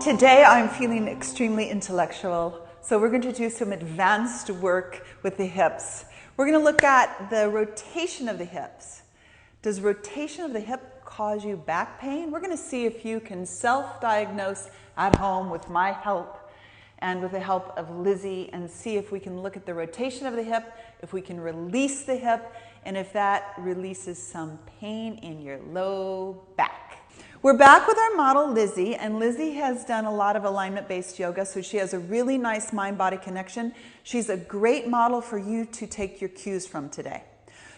Today I'm feeling extremely intellectual, so we're going to do some advanced work with the hips. We're going to look at the rotation of the hips. Does rotation of the hip cause you back pain? We're going to see if you can self-diagnose at home with my help and with the help of Lizzie, and see if we can look at the rotation of the hip, if we can release the hip, and if that releases some pain in your low back. We're back with our model Lizzie, and Lizzie has done a lot of alignment-based yoga, so she has a really nice mind-body connection. She's a great model for you to take your cues from today.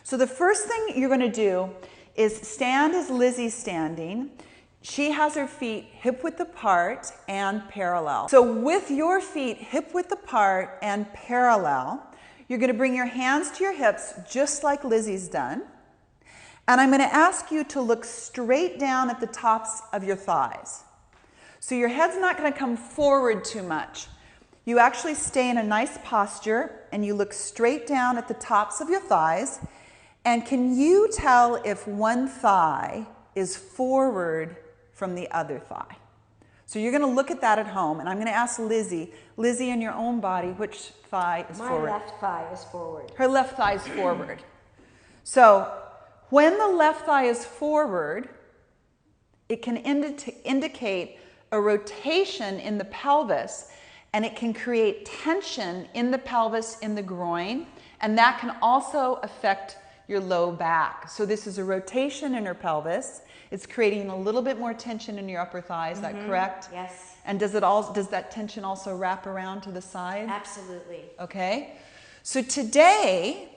So the first thing you're going to do is stand as Lizzie's standing. She has her feet hip-width apart and parallel. So with your feet hip-width apart and parallel, you're going to bring your hands to your hips just like Lizzie's done. And I'm going to ask you to look straight down at the tops of your thighs. So your head's not going to come forward too much. You actually stay in a nice posture and you look straight down at the tops of your thighs. And can you tell if one thigh is forward from the other thigh? So you're going to look at that at home, and I'm going to ask Lizzie, in your own body, which thigh is forward? My left thigh is forward. Her left thigh is forward. So when the left thigh is forward, it can indicate a rotation in the pelvis, and it can create tension in the pelvis, in the groin, and that can also affect your low back. So this is a rotation in her pelvis. It's creating a little bit more tension in your upper thigh. Is that correct? Yes. And does that tension also wrap around to the side? Absolutely. Okay. So today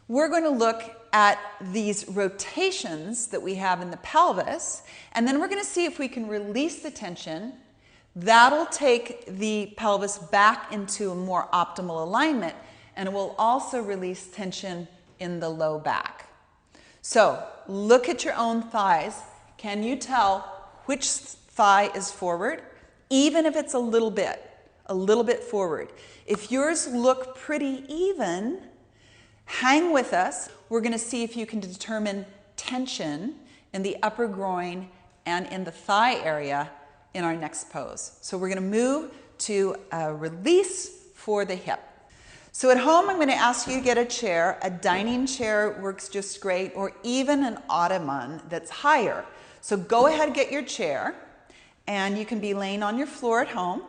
we're going to look at these rotations that we have in the pelvis, and then we're going to see if we can release the tension. That'll take the pelvis back into a more optimal alignment, and it will also release tension in the low back. So look at your own thighs. Can you tell which thigh is forward, even if it's a little bit forward? If yours look pretty even, hang with us. We're going to see if you can determine tension in the upper groin and in the thigh area in our next pose. So we're going to move to a release for the hip. So at home, I'm going to ask you to get a chair. A dining chair works just great, or even an ottoman that's higher. So go ahead, get your chair, and you can be laying on your floor at home.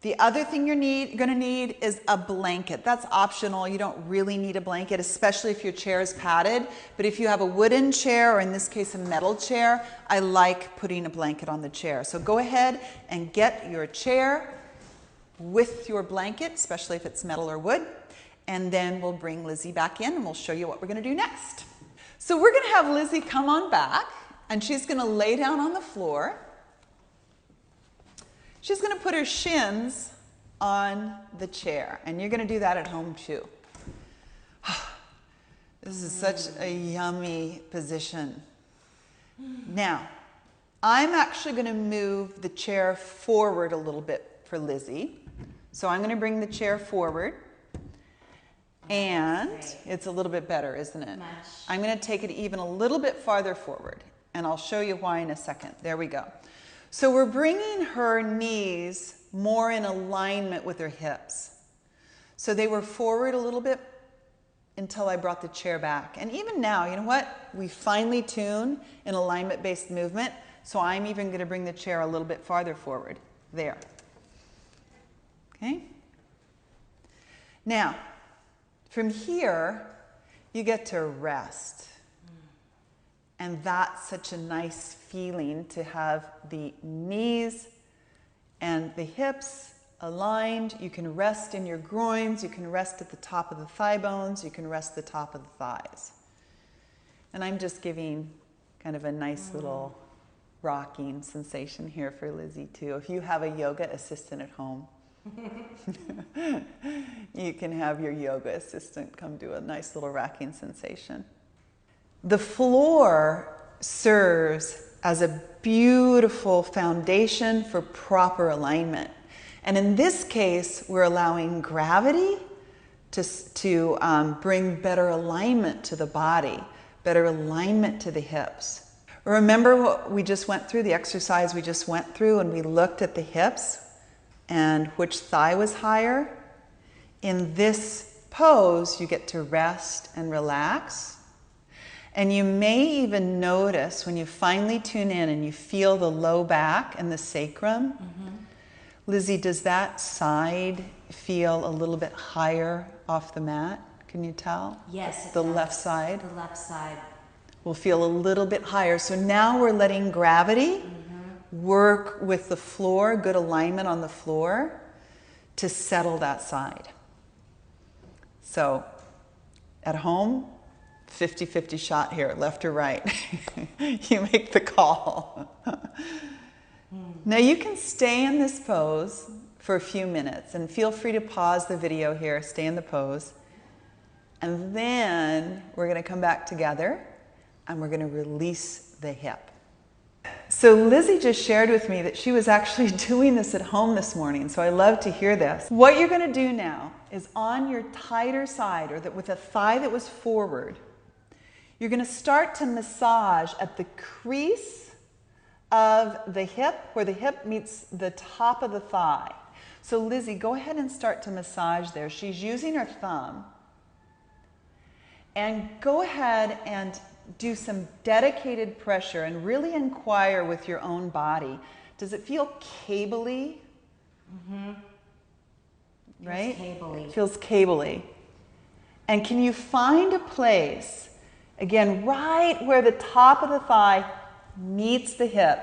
The other thing you're going to need is a blanket. That's optional. You don't really need a blanket, especially if your chair is padded. But if you have a wooden chair, or in this case a metal chair, I like putting a blanket on the chair. So go ahead and get your chair with your blanket, especially if it's metal or wood, and then we'll bring Lizzie back in and we'll show you what we're going to do next. So we're going to have Lizzie come on back, and she's going to lay down on the floor. She's going to put her shins on the chair, and you're going to do that at home too. This is such a yummy position. Now, I'm actually going to move the chair forward a little bit for Lizzie. So I'm going to bring the chair forward, and it's a little bit better, isn't it? Much. I'm going to take it even a little bit farther forward, and I'll show you why in a second. There we go. So we're bringing her knees more in alignment with her hips. So they were forward a little bit until I brought the chair back. And even now, you know what? We finely tune an alignment-based movement, so I'm even going to bring the chair a little bit farther forward. There. Okay? Now, from here, you get to rest. And that's such a nice feeling, to have the knees and the hips aligned. You can rest in your groins, you can rest at the top of the thigh bones, you can rest the top of the thighs. And I'm just giving kind of a nice little rocking sensation here for Lizzie too. If you have a yoga assistant at home, you can have your yoga assistant come do a nice little rocking sensation. The floor serves as a beautiful foundation for proper alignment. And in this case, we're allowing gravity to bring better alignment to the body, better alignment to the hips. Remember what we just went through, the exercise we just went through, and we looked at the hips and which thigh was higher? In this pose, you get to rest and relax. And you may even notice when you finally tune in and you feel the low back and the sacrum. Lizzie, does that side feel a little bit higher off the mat? Can you tell? Yes, the left side? The left side. Will feel a little bit higher. So now we're letting gravity work with the floor, good alignment on the floor, to settle that side. So at home, 50-50 shot here, left or right. You make the call. Now you can stay in this pose for a few minutes, and feel free to pause the video here, stay in the pose. And then we're going to come back together and we're going to release the hip. So Lizzie just shared with me that she was actually doing this at home this morning, so I love to hear this. What you're going to do now is on your tighter side, or with a thigh that was forward, you're going to start to massage at the crease of the hip, where the hip meets the top of the thigh. So Lizzie, go ahead and start to massage there. She's using her thumb. And go ahead and do some dedicated pressure and really inquire with your own body. Does it feel cable-y? Right? Cable-y. It feels cable-y. And can you find a place, again, right where the top of the thigh meets the hip?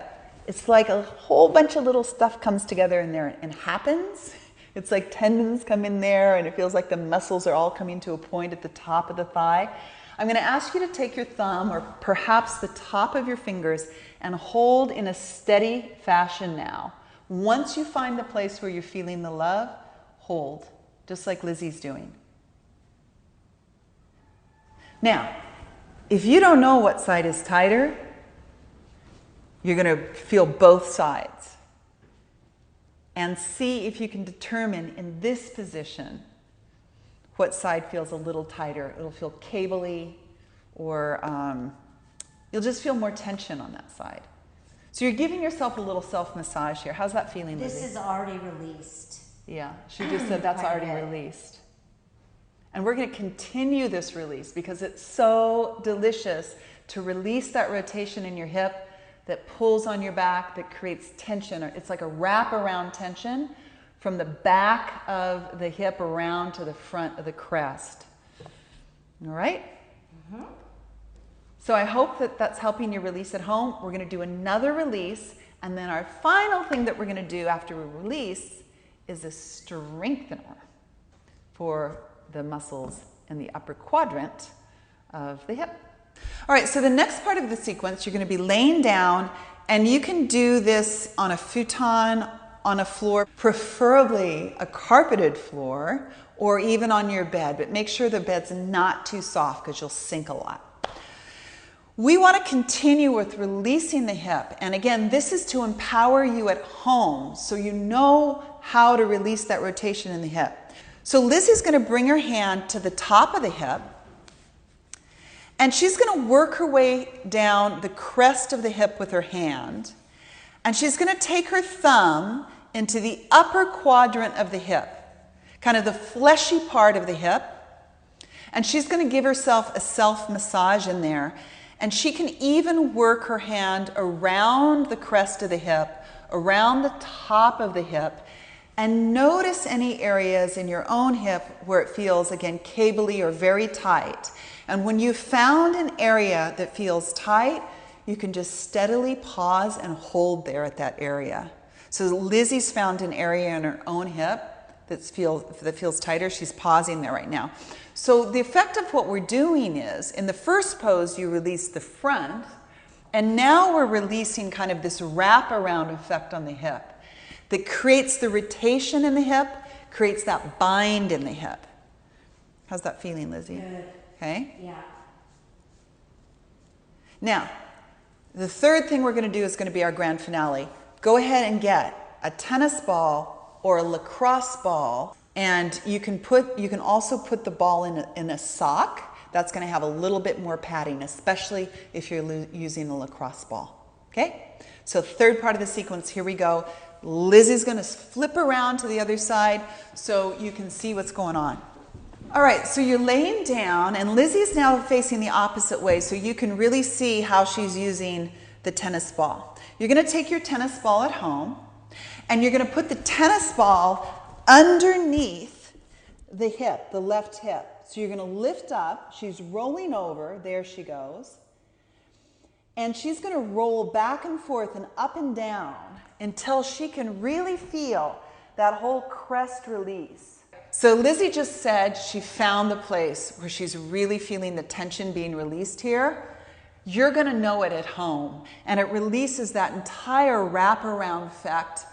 It's like a whole bunch of little stuff comes together in there and happens. It's like tendons come in there, and it feels like the muscles are all coming to a point at the top of the thigh. I'm going to ask you to take your thumb, or perhaps the top of your fingers, and hold in a steady fashion now. Once you find the place where you're feeling the love, hold, just like Lizzie's doing. Now, if you don't know what side is tighter, you're going to feel both sides. And see if you can determine in this position what side feels a little tighter. It'll feel cable-y, or you'll just feel more tension on that side. So you're giving yourself a little self-massage here. How's that feeling, Lizzie? This is already released. Yeah, she just said that's already released. And we're going to continue this release because it's so delicious to release that rotation in your hip that pulls on your back, that creates tension. It's like a wrap-around tension from the back of the hip around to the front of the crest. All right? So I hope that that's helping you release at home. We're going to do another release, and then our final thing that we're going to do after we release is a strengthener for the muscles in the upper quadrant of the hip. All right, so the next part of the sequence, you're going to be laying down, and you can do this on a futon, on a floor, preferably a carpeted floor, or even on your bed, but make sure the bed's not too soft because you'll sink a lot. We want to continue with releasing the hip, and again, this is to empower you at home so you know how to release that rotation in the hip. So Lizzie's going to bring her hand to the top of the hip, and she's going to work her way down the crest of the hip with her hand. And she's going to take her thumb into the upper quadrant of the hip, kind of the fleshy part of the hip. And she's going to give herself a self-massage in there. And she can even work her hand around the crest of the hip, around the top of the hip, and notice any areas in your own hip where it feels, again, cable-y or very tight. And when you've found an area that feels tight, you can just steadily pause and hold there at that area. So Lizzie's found an area in her own hip that feels tighter. She's pausing there right now. So the effect of what we're doing is, in the first pose, you release the front, and now we're releasing kind of this wrap-around effect on the hip that creates the rotation in the hip, creates that bind in the hip. How's that feeling, Lizzie? Good. Okay? Yeah. Now, the third thing we're going to do is going to be our grand finale. Go ahead and get a tennis ball or a lacrosse ball, and you can also put the ball in a sock. that's going to have a little bit more padding, especially if you're using a lacrosse ball. Okay? So third part of the sequence, here we go. Lizzie's going to flip around to the other side so you can see what's going on. All right, so you're laying down, and Lizzie's now facing the opposite way, so you can really see how she's using the tennis ball. You're going to take your tennis ball at home, and you're going to put the tennis ball underneath the hip, the left hip. So you're going to lift up. She's rolling over. There she goes. And she's going to roll back and forth and up and down until she can really feel that whole crest release. So Lizzie just said she found the place where she's really feeling the tension being released here. You're going to know it at home, and it releases that entire wraparound effect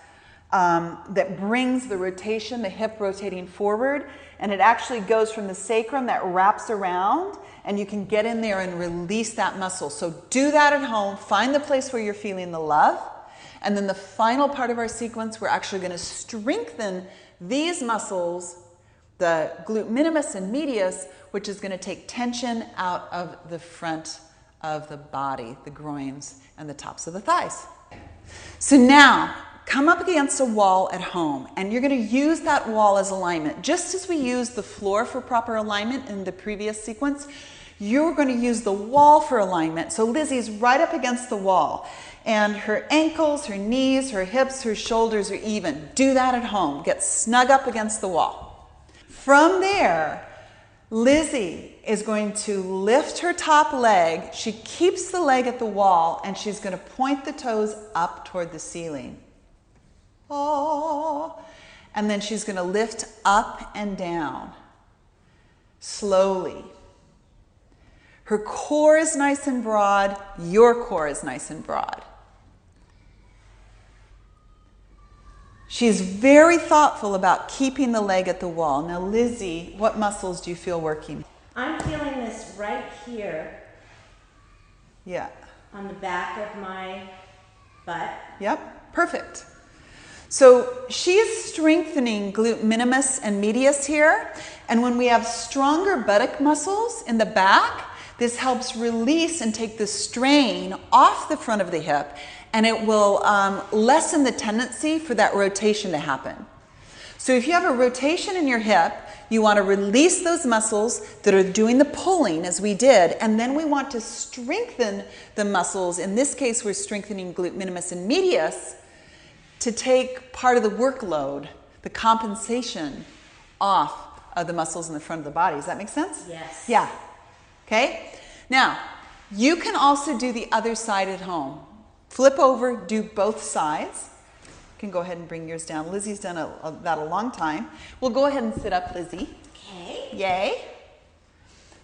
that brings the rotation, the hip rotating forward, and it actually goes from the sacrum that wraps around, and you can get in there and release that muscle. So do that at home. Find the place where you're feeling the love. And then the final part of our sequence, we're actually going to strengthen these muscles, the glute minimus and medius, which is going to take tension out of the front of the body, the groins and the tops of the thighs. So now, come up against a wall at home, and you're going to use that wall as alignment. Just as we used the floor for proper alignment in the previous sequence, you're going to use the wall for alignment. So Lizzie's right up against the wall, and her ankles, her knees, her hips, her shoulders are even. Do that at home. Get snug up against the wall. From there, Lizzie is going to lift her top leg. She keeps the leg at the wall, and she's going to point the toes up toward the ceiling. Oh. And then she's going to lift up and down slowly. Her core is nice and broad. Your core is nice and broad. She's very thoughtful about keeping the leg at the wall. Now, Lizzie, what muscles do you feel working? I'm feeling this right here. Yeah. On the back of my butt. Yep, perfect. So she is strengthening glute minimus and medius here. And when we have stronger buttock muscles in the back, this helps release and take the strain off the front of the hip, and it will lessen the tendency for that rotation to happen. So if you have a rotation in your hip, you want to release those muscles that are doing the pulling, as we did, and then we want to strengthen the muscles. In this case, we're strengthening glute minimus and medius to take part of the workload, the compensation, off of the muscles in the front of the body. Does that make sense? Yes. Yeah. Okay? Now, you can also do the other side at home. Flip over, do both sides. You can go ahead and bring yours down. Lizzie's done that a long time. We'll go ahead and sit up, Lizzie. Okay. Yay.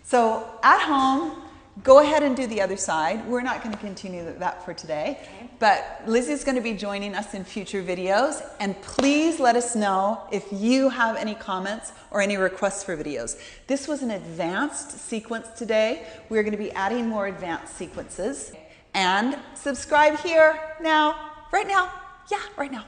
So at home, go ahead and do the other side. We're not going to continue that for today. Okay. But Lizzie's going to be joining us in future videos. And please let us know if you have any comments or any requests for videos. This was an advanced sequence today. We're going to be adding more advanced sequences. And subscribe here now, right now. Yeah, right now.